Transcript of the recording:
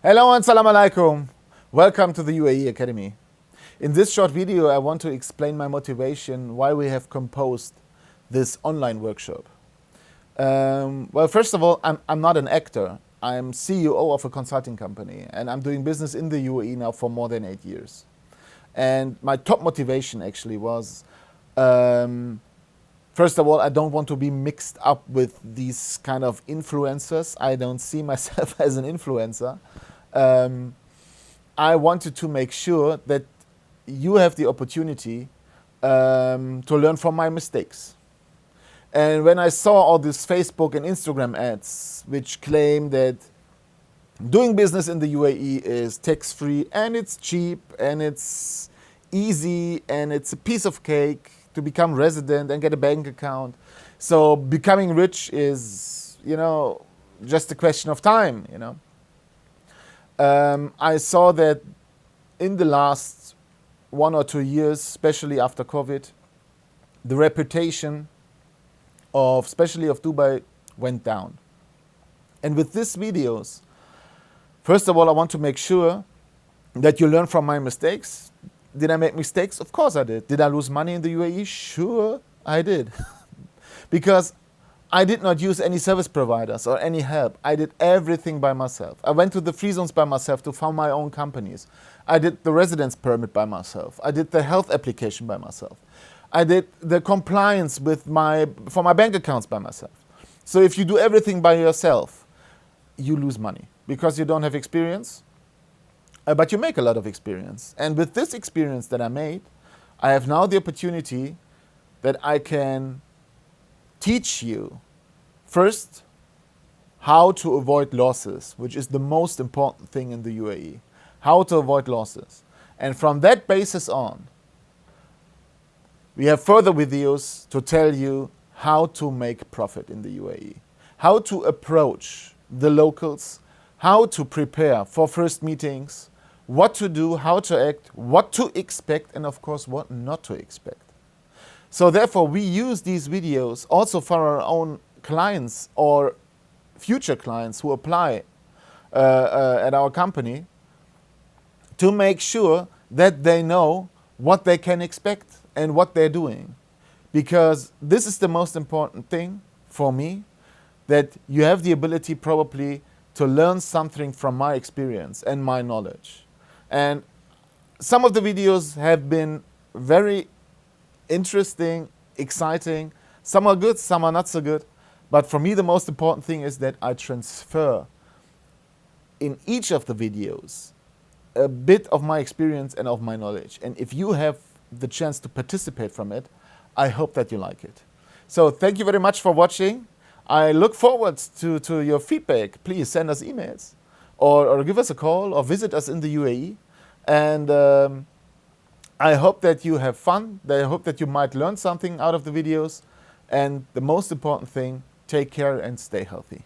Hello and salam alaikum. Welcome to the UAE Academy. In this short video, I want to explain my motivation why we have composed this online workshop. Well, first of all, I'm not an actor. I'm CEO of a consulting company and I'm doing business in the UAE now for more than 8 years. And my top motivation actually was, first of all, I don't want to be mixed up with these kind of influencers. I don't see myself as an influencer. I wanted to make sure that you have the opportunity to learn from my mistakes. And when I saw all these Facebook and Instagram ads which claim that doing business in the UAE is tax-free and it's cheap and it's easy and it's a piece of cake to become resident and get a bank account. So becoming rich is, just a question of time, I saw that in the last 1 or 2 years, especially after COVID, the reputation especially of Dubai went down. And with these videos, first of all, I want to make sure that you learn from my mistakes. Did I make mistakes? Of course I did. Did I lose money in the UAE? Sure, I did. Because I did not use any service providers or any help. I did everything by myself. I went to the free zones by myself to found my own companies. I did the residence permit by myself. I did the health application by myself. I did the compliance for my bank accounts by myself. So if you do everything by yourself, you lose money because you don't have experience, but you make a lot of experience. And with this experience that I made, I have now the opportunity that I can teach you first how to avoid losses, which is the most important thing in the UAE. How to avoid losses. And from that basis on, we have further videos to tell you how to make profit in the UAE, how to approach the locals, how to prepare for first meetings, what to do, how to act, what to expect, and of course, what not to expect. So therefore, we use these videos also for our own clients or future clients who apply at our company to make sure that they know what they can expect and what they're doing. Because this is the most important thing for me, that you have the ability probably to learn something from my experience and my knowledge. And some of the videos have been very interesting, exciting. Some are good, some are not so good. But for me, the most important thing is that I transfer in each of the videos a bit of my experience and of my knowledge. And if you have the chance to participate from it, I hope that you like it. So thank you very much for watching. I look forward to your feedback. Please send us emails or give us a call or visit us in the UAE. And I hope that you have fun. I hope that you might learn something out of the videos. And the most important thing, take care and stay healthy.